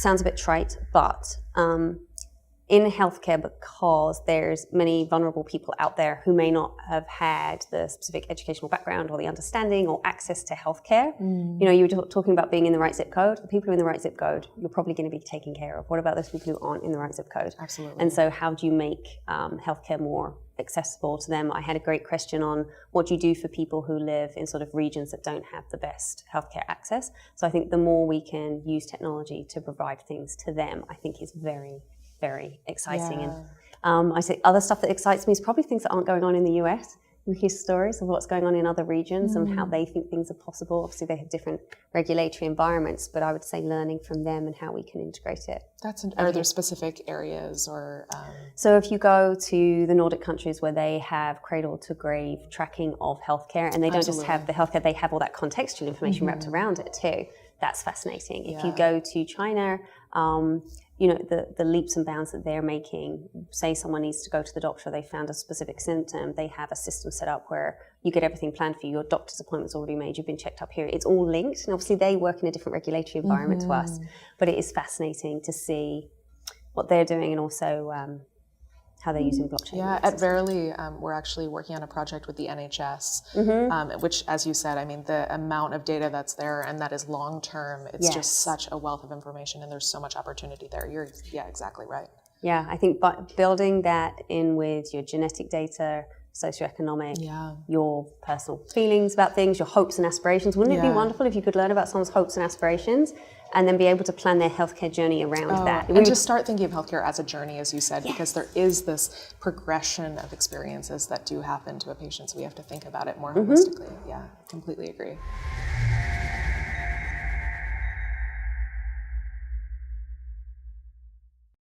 sounds a bit trite, but in healthcare, because there's many vulnerable people out there who may not have had the specific educational background or the understanding or access to healthcare. You know, you were talking about being in the right zip code. The people who are in the right zip code, you're probably going to be taken care of. What about those people who aren't in the right zip code? Absolutely. And so how do you make healthcare more accessible to them? I had a great question on what do you do for people who live in sort of regions that don't have the best healthcare access. So I think the more we can use technology to provide things to them, I think is very, very exciting. And I say other stuff that excites me is probably things that aren't going on in the US. We hear stories of what's going on in other regions and how they think things are possible. Obviously, they have different regulatory environments, but I would say learning from them and how we can integrate it. Are there specific areas or? So if you go to the Nordic countries where they have cradle to grave tracking of healthcare, and they don't just have the healthcare, they have all that contextual information wrapped around it too. That's fascinating. If you go to China, you know, the leaps and bounds that they're making, say someone needs to go to the doctor, they found a specific symptom, they have a system set up where you get everything planned for you, your doctor's appointment's already made, you've been checked up here. It's all linked, and obviously they work in a different regulatory environment to us, but it is fascinating to see what they're doing and also how they're using blockchain. Yeah, at Verily, we're actually working on a project with the NHS, which, as you said, I mean, the amount of data that's there and that is long-term, it's just such a wealth of information and there's so much opportunity there. You're, exactly right. Yeah, I think building that in with your genetic data, socioeconomic, your personal feelings about things, your hopes and aspirations. Wouldn't it be wonderful if you could learn about someone's hopes and aspirations and then be able to plan their healthcare journey around that? And just start thinking of healthcare as a journey, as you said, because there is this progression of experiences that do happen to a patient, so we have to think about it more holistically. Yeah, completely agree.